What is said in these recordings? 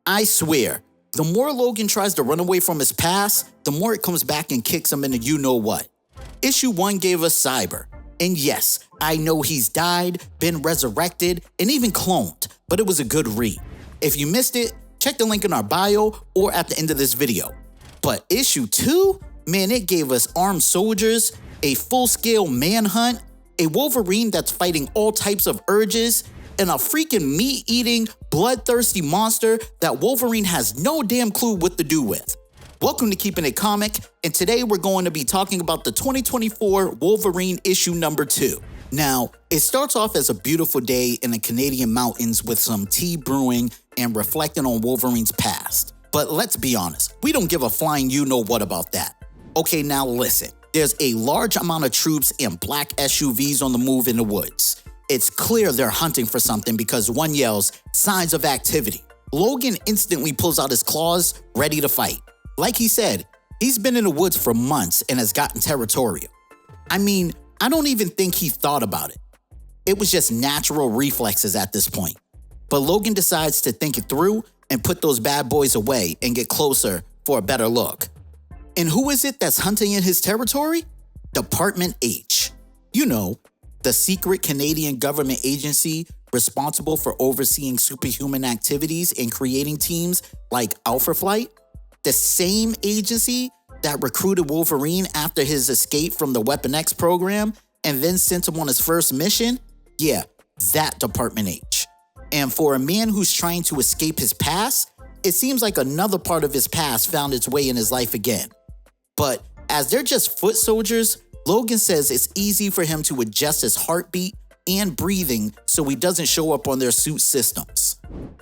I swear, the more Logan tries to run away from his past, the more it comes back and kicks him into you-know-what. Issue 1 gave us Cyber. And yes, I know he's died, been resurrected, and even cloned, but it was a good read. If you missed it, check the link in our bio or at the end of this video. But Issue 2? Man, it gave us armed soldiers, a full-scale manhunt, a Wolverine that's fighting all types of urges, and a freaking meat-eating, bloodthirsty monster that Wolverine has no damn clue what to do with. Welcome to Keepin' It Comic, and today we're going to be talking about the 2024 Wolverine issue number 2. Now, it starts off as a beautiful day in the Canadian mountains with some tea brewing and reflecting on Wolverine's past. But let's be honest, we don't give a flying you-know-what about that. Okay, now listen. There's a large amount of troops and black SUVs on the move in the woods. It's clear they're hunting for something because one yells, "Signs of activity." Logan instantly pulls out his claws, ready to fight. Like he said, he's been in the woods for months and has gotten territorial. I mean, I don't even think he thought about it. It was just natural reflexes at this point. But Logan decides to think it through and put those bad boys away and get closer for a better look. And who is it that's hunting in his territory? Department H. You know, the secret Canadian government agency responsible for overseeing superhuman activities and creating teams like Alpha Flight. The same agency that recruited Wolverine after his escape from the Weapon X program and then sent him on his first mission? Yeah, that Department H. And for a man who's trying to escape his past, it seems like another part of his past found its way in his life again. But as they're just foot soldiers, Logan says it's easy for him to adjust his heartbeat and breathing so he doesn't show up on their suit systems.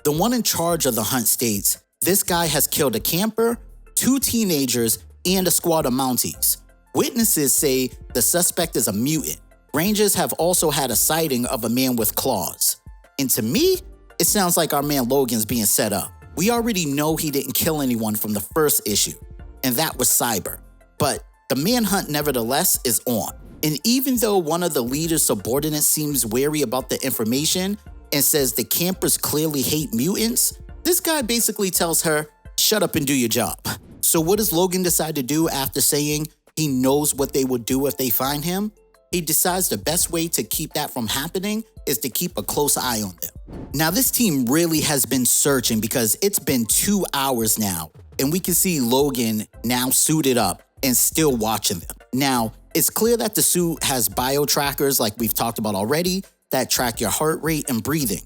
The one in charge of the hunt states, this guy has killed a camper, 2 teenagers, and a squad of Mounties. Witnesses say the suspect is a mutant. Rangers have also had a sighting of a man with claws. And to me, it sounds like our man Logan's being set up. We already know he didn't kill anyone from the first issue, and that was Cyber. But the manhunt nevertheless is on. And even though one of the leader's subordinates seems wary about the information and says the campers clearly hate mutants, this guy basically tells her, shut up and do your job. So what does Logan decide to do after saying he knows what they would do if they find him? He decides the best way to keep that from happening is to keep a close eye on them. Now this team really has been searching because it's been 2 hours now, and we can see Logan now suited up and still watching them. Now, it's clear that the suit has bio trackers like we've talked about already that track your heart rate and breathing.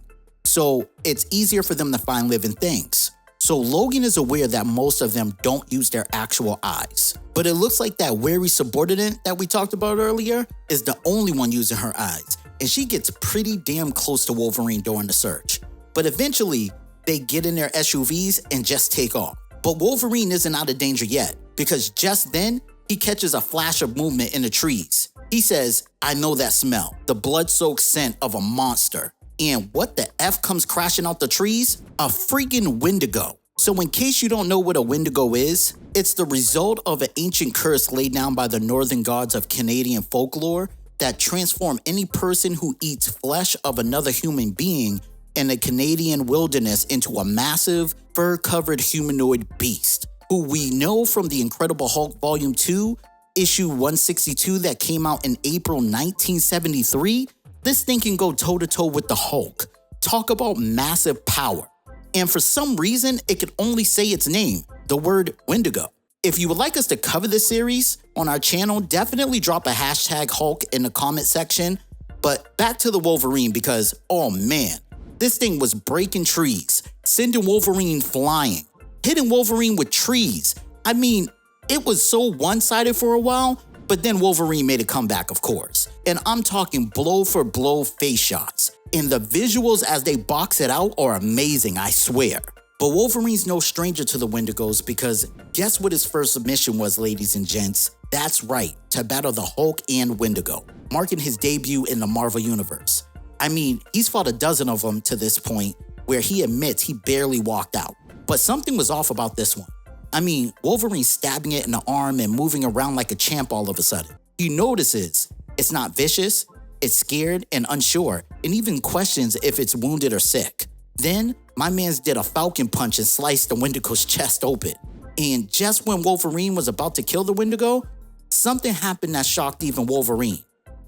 So it's easier for them to find living things. So Logan is aware that most of them don't use their actual eyes. But it looks like that wary subordinate that we talked about earlier is the only one using her eyes. And she gets pretty damn close to Wolverine during the search. But eventually, they get in their SUVs and just take off. But Wolverine isn't out of danger yet, because just then, he catches a flash of movement in the trees. He says, I know that smell, the blood-soaked scent of a monster. And what the F comes crashing out the trees? A freaking Wendigo. So in case you don't know what a Wendigo is, it's the result of an ancient curse laid down by the northern gods of Canadian folklore that transform any person who eats flesh of another human being in the Canadian wilderness into a massive, fur-covered humanoid beast, who we know from the Incredible Hulk Volume 2, issue 162 that came out in April 1973. This thing can go toe-to-toe with the Hulk. Talk about massive power. And for some reason, it can only say its name, the word Wendigo. If you would like us to cover this series on our channel, definitely drop a hashtag Hulk in the comment section. But back to the Wolverine because, oh man, this thing was breaking trees, sending Wolverine flying, hitting Wolverine with trees. I mean, it was so one-sided for a while, but then Wolverine made a comeback, of course. And I'm talking blow for blow face shots. And the visuals as they box it out are amazing, I swear. But Wolverine's no stranger to the Wendigos because guess what his first mission was, ladies and gents? That's right, to battle the Hulk and Wendigo, marking his debut in the Marvel Universe. I mean, he's fought a dozen of them to this point, where he admits he barely walked out. But something was off about this one. I mean, Wolverine's stabbing it in the arm and moving around like a champ all of a sudden. He notices it's not vicious, it's scared and unsure, and even questions if it's wounded or sick. Then, My mans did a falcon punch and sliced the Wendigo's chest open. And just when Wolverine was about to kill the Wendigo, something happened that shocked even Wolverine.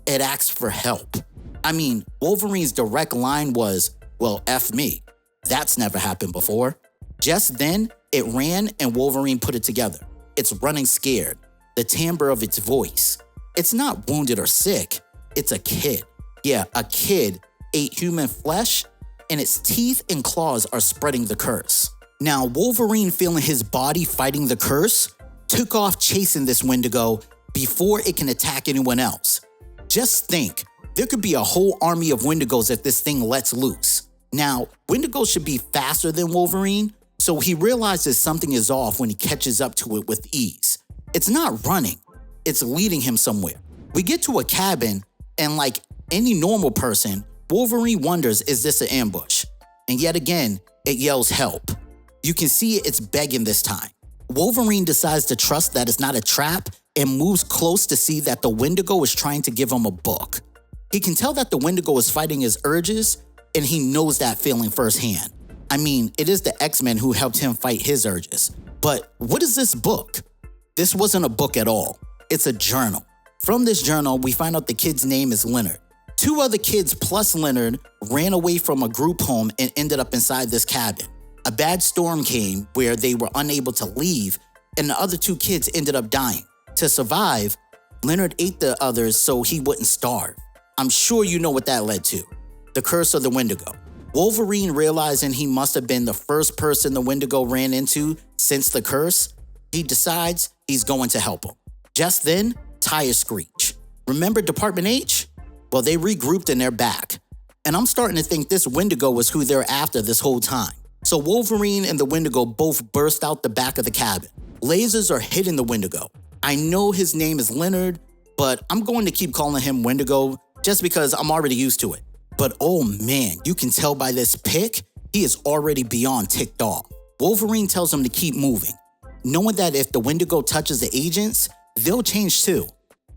It asked for help. I mean, Wolverine's direct line was, well, F me. That's never happened before. Just then, it ran and Wolverine put it together. It's running scared, the timbre of its voice. It's not wounded or sick, it's a kid. Yeah, a kid ate human flesh and its teeth and claws are spreading the curse. Now, Wolverine, feeling his body fighting the curse, took off chasing this Wendigo before it can attack anyone else. Just think, there could be a whole army of Wendigos if this thing lets loose. Now, Wendigo should be faster than Wolverine, so he realizes something is off when he catches up to it with ease. It's not running, it's leading him somewhere. We get to a cabin, and like any normal person, Wolverine wonders, is this an ambush? And yet again, it yells help. You can see it's begging this time. Wolverine decides to trust that it's not a trap and moves close to see that the Wendigo is trying to give him a book. He can tell that the Wendigo is fighting his urges, and he knows that feeling firsthand. I mean, it is the X-Men who helped him fight his urges. But what is this book? This wasn't a book at all. It's a journal. From this journal, we find out the kid's name is Leonard. 2 other kids plus Leonard ran away from a group home and ended up inside this cabin. A bad storm came where they were unable to leave, and the other 2 kids ended up dying. To survive, Leonard ate the others so he wouldn't starve. I'm sure you know what that led to. The curse of the Wendigo. Wolverine, realizing he must have been the first person the Wendigo ran into since the curse, he decides he's going to help him. Just then, tires screech. Remember Department H? Well, they regrouped and they're back. And I'm starting to think this Wendigo was who they're after this whole time. So Wolverine and the Wendigo both burst out the back of the cabin. Lasers are hitting the Wendigo. I know his name is Leonard, but I'm going to keep calling him Wendigo just because I'm already used to it. But oh man, you can tell by this pick, he is already beyond ticked off. Wolverine tells him to keep moving, knowing that if the Wendigo touches the agents, they'll change too.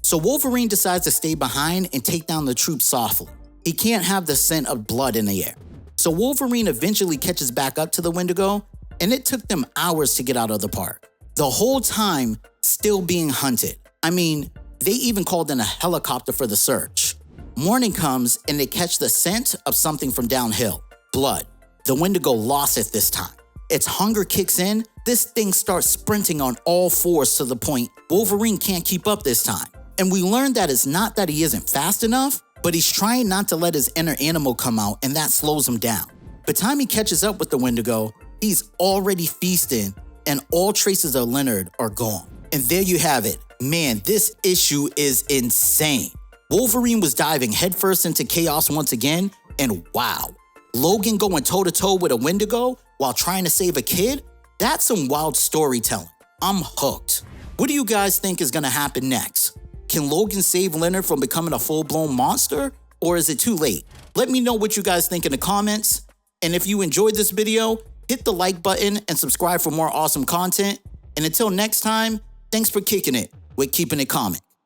So Wolverine decides to stay behind and take down the troops softly. He can't have the scent of blood in the air. So Wolverine eventually catches back up to the Wendigo, and it took them hours to get out of the park. The whole time, still being hunted. I mean, they even called in a helicopter for the search. Morning comes and they catch the scent of something from downhill. Blood. The Wendigo lost it this time. Its hunger kicks in, this thing starts sprinting on all fours to the point Wolverine can't keep up this time. And we learn that it's not that he isn't fast enough, but he's trying not to let his inner animal come out, and that slows him down. By the time he catches up with the Wendigo, he's already feasting and all traces of Leonard are gone. And there you have it. Man, this issue is insane. Wolverine was diving headfirst into chaos once again, and wow, Logan going toe-to-toe with a Wendigo while trying to save a kid? That's some wild storytelling. I'm hooked. What do you guys think is gonna happen next? Can Logan save Leonard from becoming a full-blown monster, or is it too late? Let me know what you guys think in the comments, and if you enjoyed this video, hit the like button and subscribe for more awesome content, and until next time, thanks for kicking it with Keeping It Comic.